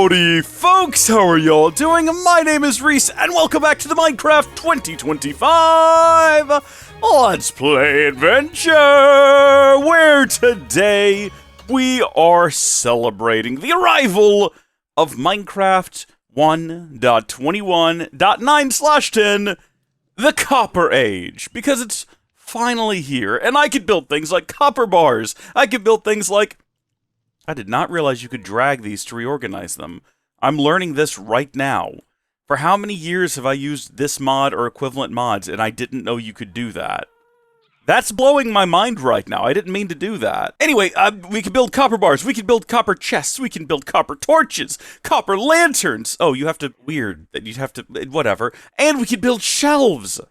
Howdy folks, how are y'all doing? My name is Reese, and welcome back to the Minecraft 2025 Let's Play Adventure, where today we are celebrating the arrival of Minecraft 1.21.9/10, the Copper Age, because it's finally here, and I could build things like copper bars. I could build things like... I did not realize you could drag these to reorganize them. I'm learning this right now. For how many years have I used this mod or equivalent mods, and I didn't know you could do that? That's blowing my mind right now. I didn't mean to do that. Anyway, we can build copper bars, we can build copper chests, we can build copper torches, copper lanterns. Oh, you have to... Weird. That you'd have to... Whatever. And we can build shelves!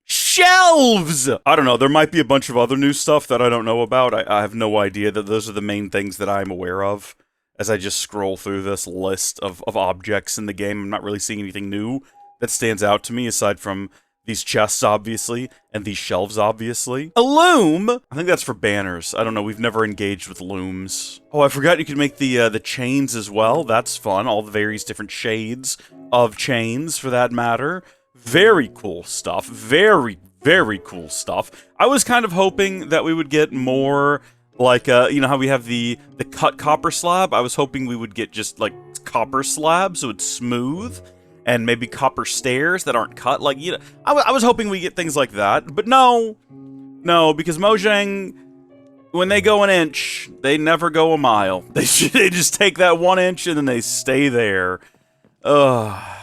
Shelves! I don't know, there might be a bunch of other new stuff that I don't know about. I have no idea. That those are the main things that I'm aware of as I just scroll through this list of objects in the game. I'm not really seeing anything new that stands out to me, aside from these chests, obviously, and these shelves, obviously. A loom! I think that's for banners. I don't know, we've never engaged with looms. Oh, I forgot you could make the chains as well. That's fun. All the various different shades of chains, for that matter. Very cool stuff. Very, very cool stuff. I was kind of hoping that we would get more, like, you know how we have the cut copper slab? I was hoping we would get just, like, copper slabs, so it's smooth, and maybe copper stairs that aren't cut. Like, you know, I was hoping we get things like that, but no. No, because Mojang, when they go an inch, they never go a mile. They just take that 1 inch and then they stay there. Ugh.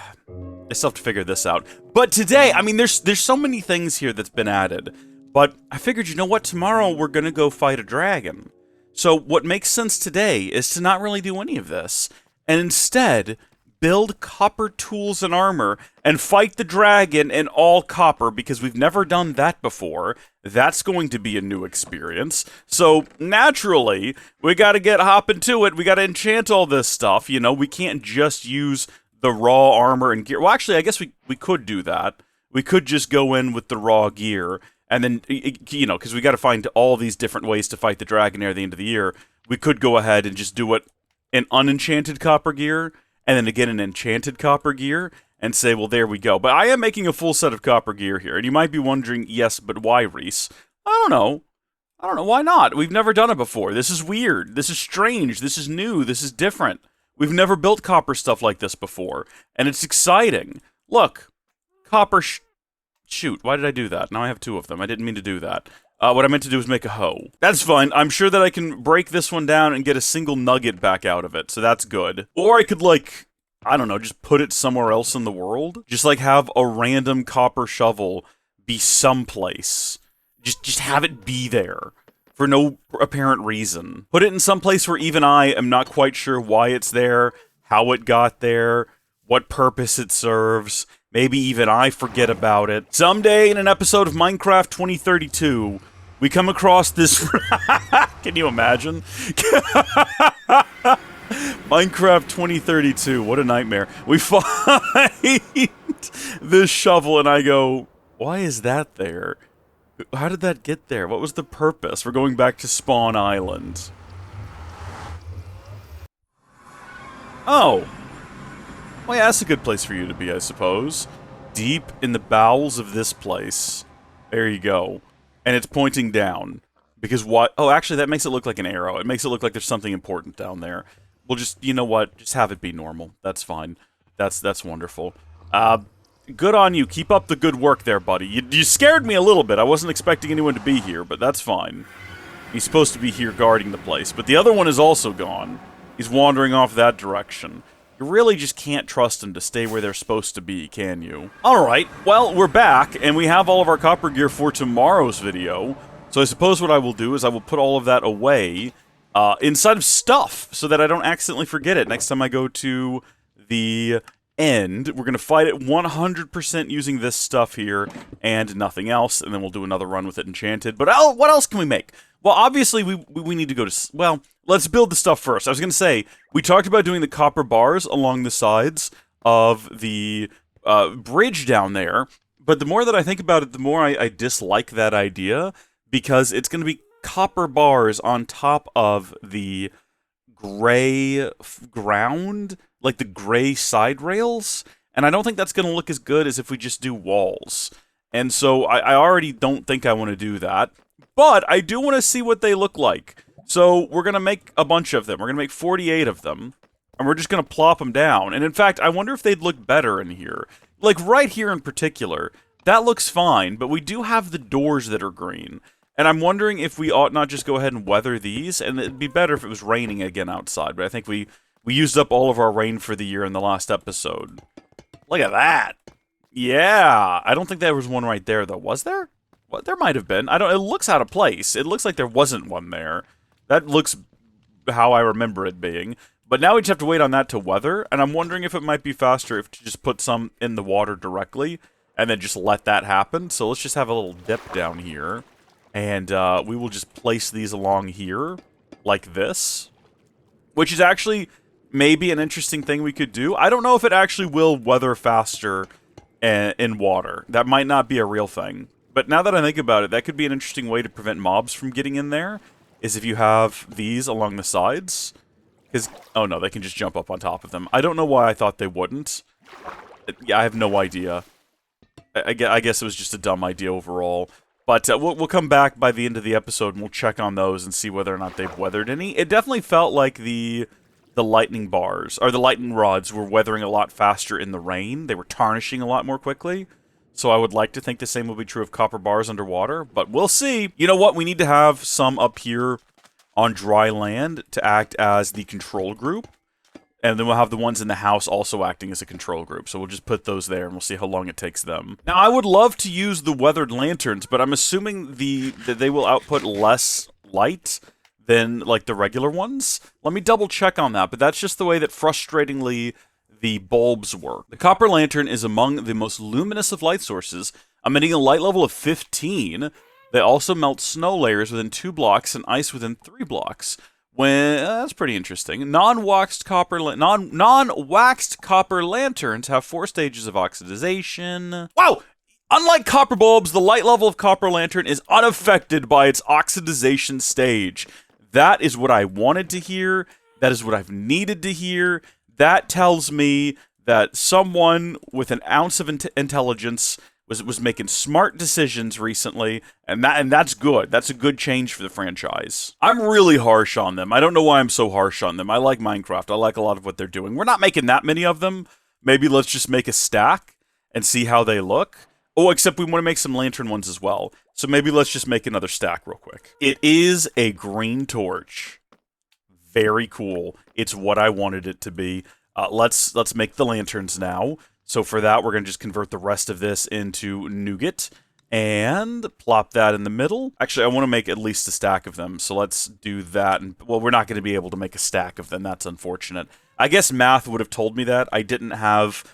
I still have to figure this out. But today, I mean, there's so many things here that's been added. But I figured, you know what? Tomorrow we're gonna go fight a dragon. So what makes sense today is to not really do any of this, and instead build copper tools and armor and fight the dragon in all copper, because we've never done that before. That's going to be a new experience. So naturally, we gotta get hopping to it. We gotta enchant all this stuff. You know, we can't just use the raw armor and gear. Well, actually, I guess we could do that. We could just go in with the raw gear, and then, you know, because we got to find all these different ways to fight the dragon near the end of the year. We could go ahead and just do it in unenchanted copper gear, and then again in enchanted copper gear, and say, well, there we go. But I am making a full set of copper gear here, and you might be wondering, yes, but why, Reese? I don't know. I don't know, why not? We've never done it before. This is weird. This is strange. This is new. This is different. We've never built copper stuff like this before, and it's exciting. Look, copper shoot, why did I do that? Now I have two of them. I didn't mean to do that. What I meant to do was make a hoe. That's fine. I'm sure that I can break this one down and get a single nugget back out of it, so that's good. Or I could, like, I don't know, just put it somewhere else in the world. Just, like, have a random copper shovel be someplace. Just have it be there. For no apparent reason. Put it in some place where even I am not quite sure why it's there, how it got there, what purpose it serves. Maybe even I forget about it. Someday in an episode of Minecraft 2032, we come across this... Can you imagine? Minecraft 2032, what a nightmare. We find this shovel and I go, why is that there? How did that get there? What was the purpose? We're going back to Spawn Island. Oh. Well, yeah, that's a good place for you to be, I suppose. Deep in the bowels of this place. There you go. And it's pointing down. Because what? Oh, actually, that makes it look like an arrow. It makes it look like there's something important down there. We'll just, you know what? Just have it be normal. That's fine. That's wonderful. Good on you. Keep up the good work there, buddy. You scared me a little bit. I wasn't expecting anyone to be here, but that's fine. He's supposed to be here guarding the place, but the other one is also gone. He's wandering off that direction. You really just can't trust them to stay where they're supposed to be, can you? Alright, well, we're back, and we have all of our copper gear for tomorrow's video. So I suppose what I will do is I will put all of that away inside of stuff, so that I don't accidentally forget it next time I go to the... end. We're going to fight it 100% using this stuff here and nothing else, and then we'll do another run with it enchanted. But what else can we make? Well, obviously, we need to go to... Well, let's build the stuff first. I was going to say, we talked about doing the copper bars along the sides of the bridge down there, but the more that I think about it, the more I dislike that idea, because it's going to be copper bars on top of the gray ground like the gray side rails, and I don't think that's going to look as good as if we just do walls. And so I already don't think I want to do that, but I do want to see what they look like. So we're going to make a bunch of them. We're going to make 48 of them, and we're just going to plop them down. And in fact, I wonder if they'd look better in here. Like right here in particular, that looks fine, but we do have the doors that are green. And I'm wondering if we ought not just go ahead and weather these, and it'd be better if it was raining again outside, but I think we used up all of our rain for the year in the last episode. Look at that! Yeah! I don't think there was one right there, though. Was there? Well, there might have been. I don't. It looks out of place. It looks like there wasn't one there. That looks how I remember it being. But now we just have to wait on that to weather, and I'm wondering if it might be faster if to just put some in the water directly, and then just let that happen. So let's just have a little dip down here. And we will just place these along here, like this. Which is actually maybe an interesting thing we could do. I don't know if it actually will weather faster in water. That might not be a real thing. But now that I think about it, that could be an interesting way to prevent mobs from getting in there, is if you have these along the sides. Because, oh no, they can just jump up on top of them. I don't know why I thought they wouldn't. Yeah, I have no idea. I guess it was just a dumb idea overall. But we'll come back by the end of the episode and we'll check on those and see whether or not they've weathered any. It definitely felt like the lightning bars, or the lightning rods, were weathering a lot faster in the rain. They were tarnishing a lot more quickly. So I would like to think the same will be true of copper bars underwater, but we'll see. You know what? We need to have some up here on dry land to act as the control group. And then we'll have the ones in the house also acting as a control group. So we'll just put those there, and we'll see how long it takes them. Now, I would love to use the weathered lanterns, but I'm assuming that they will output less light than, like, the regular ones. Let me double check on that, but that's just the way that, frustratingly, the bulbs work. The copper lantern is among the most luminous of light sources, emitting a light level of 15. They also melt snow layers within 2 blocks and ice within 3 blocks. That's pretty interesting. Non-waxed copper lanterns have 4 stages of oxidization. Wow! Unlike copper bulbs, the light level of copper lantern is unaffected by its oxidization stage. That is what I wanted to hear. That is what I've needed to hear. That tells me that someone with an ounce of intelligence was making smart decisions recently, and that's good. That's a good change for the franchise. I'm really harsh on them. I don't know why I'm so harsh on them. I like Minecraft. I like a lot of what they're doing. We're not making that many of them. Maybe let's just make a stack and see how they look. Oh, except we want to make some lantern ones as well. So maybe let's just make another stack real quick. It is a green torch. Very cool. It's what I wanted it to be. Let's make the lanterns now. So for that, we're going to just convert the rest of this into nougat and plop that in the middle. Actually, I want to make at least a stack of them, so let's do that. And well, we're not going to be able to make a stack of them. That's unfortunate. I guess math would have told me that. I didn't have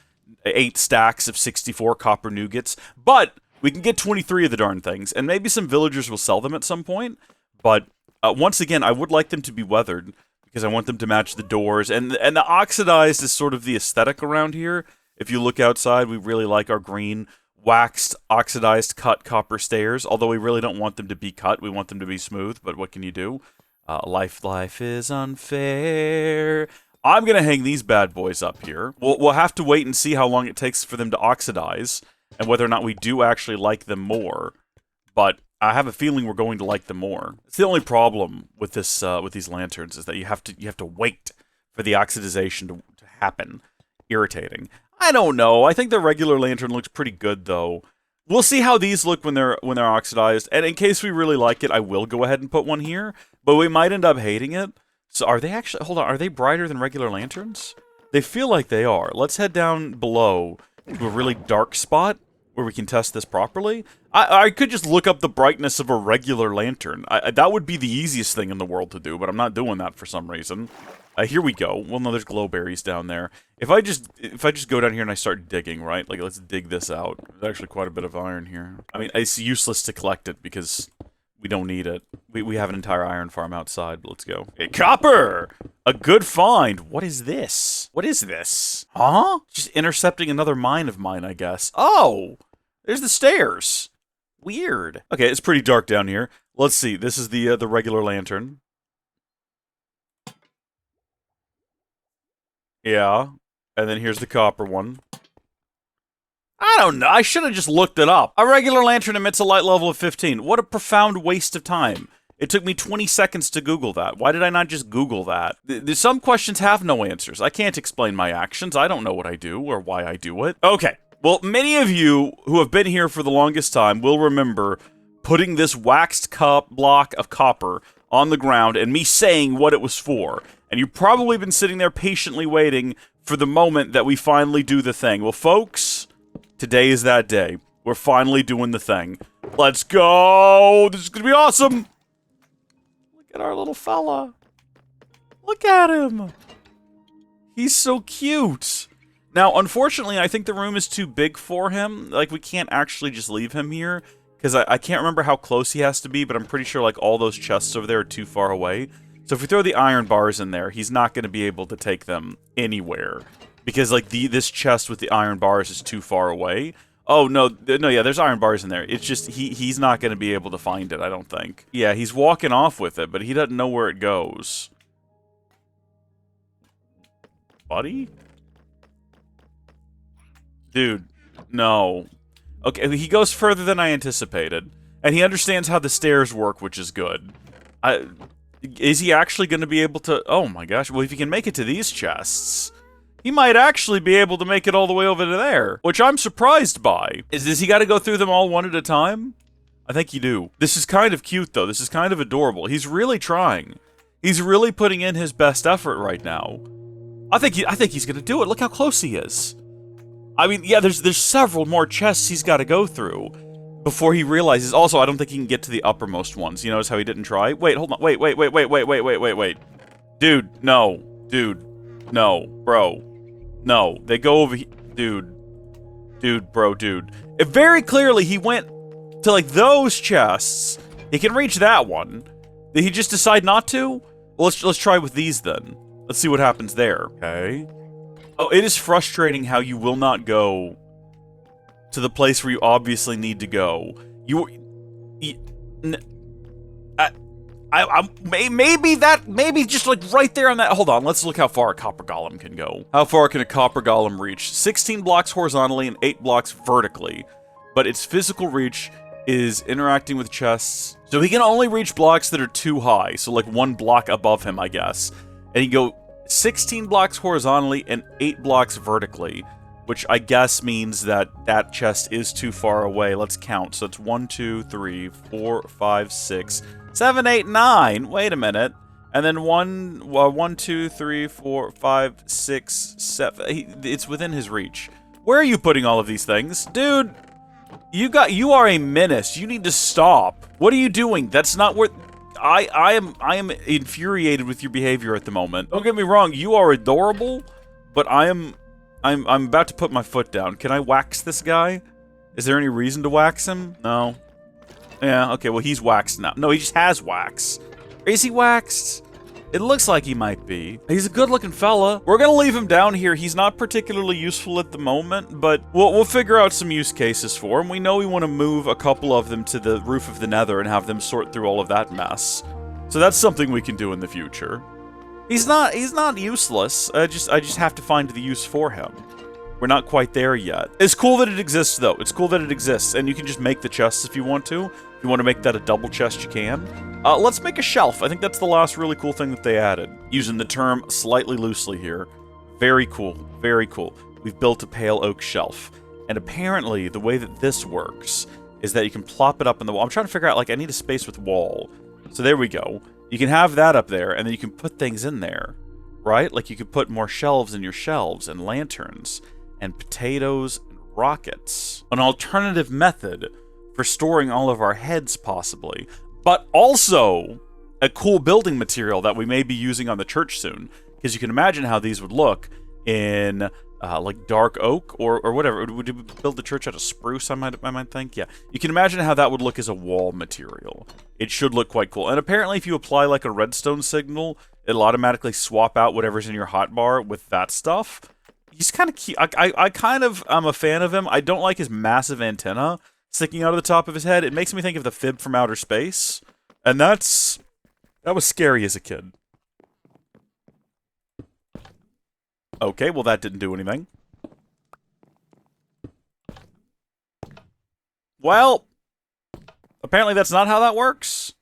8 stacks of 64 copper nougats, but we can get 23 of the darn things, and maybe some villagers will sell them at some point. But once again, I would like them to be weathered, because I want them to match the doors. And the oxidized is sort of the aesthetic around here. If you look outside, we really like our green, waxed, oxidized, cut copper stairs. Although we really don't want them to be cut. We want them to be smooth, but what can you do? Life is unfair. I'm going to hang these bad boys up here. We'll have to wait and see how long it takes for them to oxidize, and whether or not we do actually like them more. But I have a feeling we're going to like them more. It's the only problem with this, with these lanterns, is that you have to wait for the oxidization to happen. Irritating. I don't know. I think the regular lantern looks pretty good, though. We'll see how these look when they're oxidized, and in case we really like it, I will go ahead and put one here, but we might end up hating it. So are they actually... Hold on, are they brighter than regular lanterns? They feel like they are. Let's head down below to a really dark spot where we can test this properly. I could just look up the brightness of a regular lantern. That would be the easiest thing in the world to do, but I'm not doing that for some reason. Here we go. Well, no, there's glowberries down there. If I just go down here and I start digging, right? Like, let's dig this out. There's actually quite a bit of iron here. I mean, it's useless to collect it because we don't need it. We have an entire iron farm outside. Let's go. Hey, copper! A good find. What is this? What is this? Huh? Just intercepting another mine of mine, I guess. Oh! There's the stairs. Weird. Okay, it's pretty dark down here. Let's see. This is the regular lantern. Yeah. And then here's the copper one. I don't know. I should have just looked it up. A regular lantern emits a light level of 15. What a profound waste of time. It took me 20 seconds to Google that. Why did I not just Google that? Some questions have no answers. I can't explain my actions. I don't know what I do or why I do it. Okay. Well, many of you who have been here for the longest time will remember putting this waxed block of copper on the ground and me saying what it was for. And you've probably been sitting there patiently waiting for the moment that we finally do the thing. Well, folks, today is that day. We're finally doing the thing. Let's go! This is gonna be awesome! Look at our little fella. Look at him! He's so cute! Now, unfortunately, I think the room is too big for him. Like, we can't actually just leave him here. Because I can't remember how close he has to be, but I'm pretty sure, like, all those chests over there are too far away. So if we throw the iron bars in there, he's not going to be able to take them anywhere. Because, like, this chest with the iron bars is too far away. Oh, no, yeah, there's iron bars in there. It's just, he's not going to be able to find it, I don't think. Yeah, he's walking off with it, but he doesn't know where it goes. Buddy? Dude, no. Okay, he goes further than I anticipated. And he understands how the stairs work, which is good. Is he actually going to be able to... Oh my gosh, well if he can make it to these chests, he might actually be able to make it all the way over to there. Which I'm surprised by. Does he got to go through them all one at a time? I think you do. This is kind of cute though, this is kind of adorable. He's really trying. He's really putting in his best effort right now. I think he's going to do it, look how close he is. I mean, yeah, there's several more chests he's got to go through before he realizes. Also, I don't think he can get to the uppermost ones. You notice how he didn't try? Wait, hold on. Wait. Dude, no. Dude, no. Bro. No. They go over here. Dude, bro. If very clearly he went to, like, those chests. He can reach that one. Did he just decide not to? Well, let's try with these then. Let's see what happens there. Okay. Oh, it is frustrating how you will not go to the place where you obviously need to go. Maybe just like right there on that. Hold on, let's look how far a copper golem can go. How far can a copper golem reach? 16 blocks horizontally and 8 blocks vertically. But its physical reach is interacting with chests. So he can only reach blocks that are too high. So like 1 block above him, I guess. And he go 16 blocks horizontally and 8 blocks vertically, which I guess means that that chest is too far away. Let's count. So it's 1, 2, 3, 4, 5, 6, 7, 8, 9. Wait a minute. And then 1, 2, 3, 4, 5, 6, 7. It's within his reach. Where are you putting all of these things? Dude, you are a menace. You need to stop. What are you doing? That's not where... I am infuriated with your behavior at the moment. Don't get me wrong, you are adorable, but I'm about to put my foot down. Can I wax this guy? Is there any reason to wax him? No. Yeah, okay, well he's waxed now. No, he just has wax. Is he waxed? It looks like he might be. He's a good-looking fella. We're gonna leave him down here. He's not particularly useful at the moment, but we'll figure out some use cases for him. We know we want to move a couple of them to the roof of the Nether and have them sort through all of that mess. So that's something we can do in the future. He's not useless. I just have to find the use for him. We're not quite there yet. It's cool that it exists, though. It's cool that it exists, and you can just make the chests if you want to. If you want to make that a double chest, you can. Let's make a shelf. I think that's the last really cool thing that they added. Using the term slightly loosely here. Very cool. Very cool. We've built a pale oak shelf. And apparently, the way that this works is that you can plop it up in the wall. I'm trying to figure out, like, I need a space with wall. So there we go. You can have that up there, and then you can put things in there. Right? Like, you could put more shelves in your shelves, and lanterns, and potatoes, and rockets. An alternative method for storing all of our heads, possibly. But also a cool building material that we may be using on the church soon. Because you can imagine how these would look in, like, dark oak or whatever. Would you build the church out of spruce, I might think? Yeah. You can imagine how that would look as a wall material. It should look quite cool. And apparently if you apply, like, a redstone signal, it'll automatically swap out whatever's in your hotbar with that stuff. He's kind of cute. I kind of am a fan of him. I don't like his massive antenna sticking out of the top of his head. It makes me think of the Fib from Outer Space. And that was scary as a kid. Okay, well that didn't do anything. Well, apparently that's not how that works.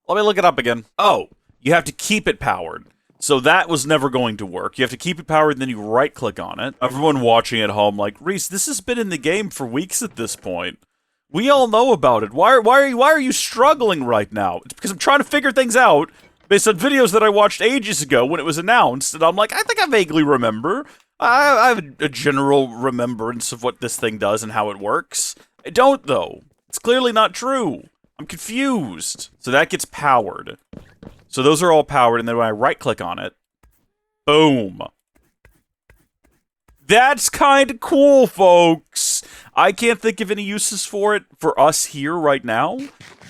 Let me look it up again. Oh, you have to keep it powered. So that was never going to work. You have to keep it powered, and then you right-click on it. Everyone watching at home like, Reese, this has been in the game for weeks at this point. We all know about it. Why are you struggling right now? It's because I'm trying to figure things out based on videos that I watched ages ago when it was announced, and I'm like, I think I vaguely remember. I have a general remembrance of what this thing does and how it works. I don't, though. It's clearly not true. I'm confused. So that gets powered. So those are all powered, and then when I right-click on it, boom. That's kind of cool, folks. I can't think of any uses for it for us here right now,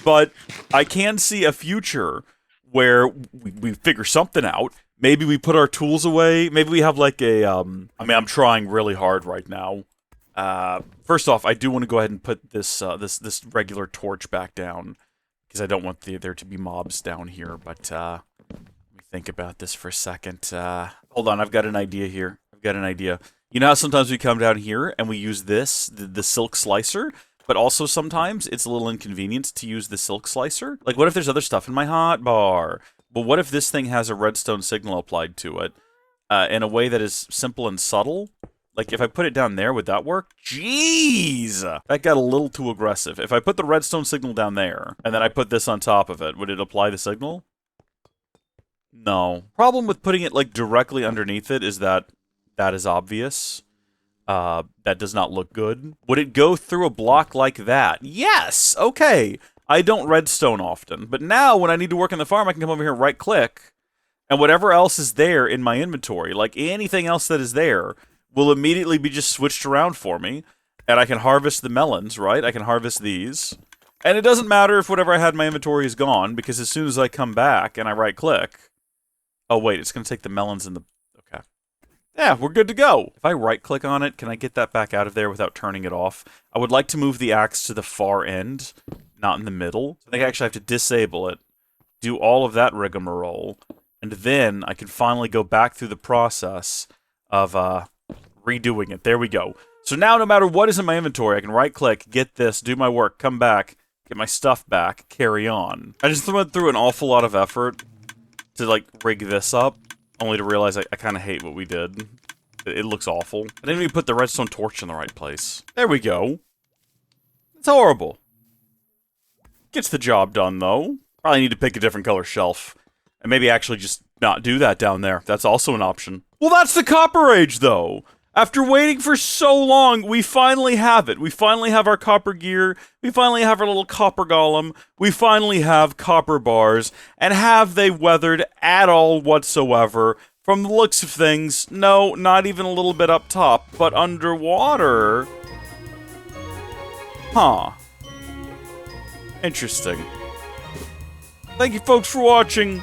but I can see a future where we figure something out. Maybe we put our tools away. Maybe we have like a, I mean, I'm trying really hard right now. First off, I do want to go ahead and put this this regular torch back down, because I don't want there to be mobs down here, but let me think about this for a second. Hold on, I've got an idea here. I've got an idea. You know how sometimes we come down here and we use this, the silk slicer, but also sometimes it's a little inconvenient to use the silk slicer? Like, what if there's other stuff in my hotbar? But what if this thing has a redstone signal applied to it in a way that is simple and subtle? Like, if I put it down there, would that work? Jeez! That got a little too aggressive. If I put the redstone signal down there, and then I put this on top of it, would it apply the signal? No. Problem with putting it, like, directly underneath it is that that is obvious. That does not look good. Would it go through a block like that? Yes! Okay. I don't redstone often, but now when I need to work on the farm, I can come over here and right-click, and whatever else is there in my inventory, like anything else that is there, will immediately be just switched around for me, and I can harvest the melons, right? I can harvest these. And it doesn't matter if whatever I had in my inventory is gone, because as soon as I come back and I right-click... Oh, wait, it's going to take the melons in the... Okay. Yeah, we're good to go. If I right-click on it, can I get that back out of there without turning it off? I would like to move the axe to the far end, not in the middle. I think I actually have to disable it, do all of that rigmarole, and then I can finally go back through the process of, redoing it. There we go. So now no matter what is in my inventory, I can right-click, get this, do my work, come back, get my stuff back, carry on. I just went through an awful lot of effort to, like, rig this up, only to realize I kind of hate what we did. It looks awful. I didn't even put the redstone torch in the right place. There we go. It's horrible. Gets the job done, though. Probably need to pick a different color shelf. And maybe actually just not do that down there. That's also an option. Well, that's the Copper Age, though! After waiting for so long, we finally have it. We finally have our copper gear. We finally have our little copper golem. We finally have copper bars. And have they weathered at all whatsoever? From the looks of things, no, not even a little bit up top. But underwater... Huh. Interesting. Thank you folks for watching.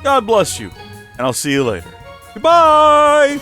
God bless you. And I'll see you later. Goodbye!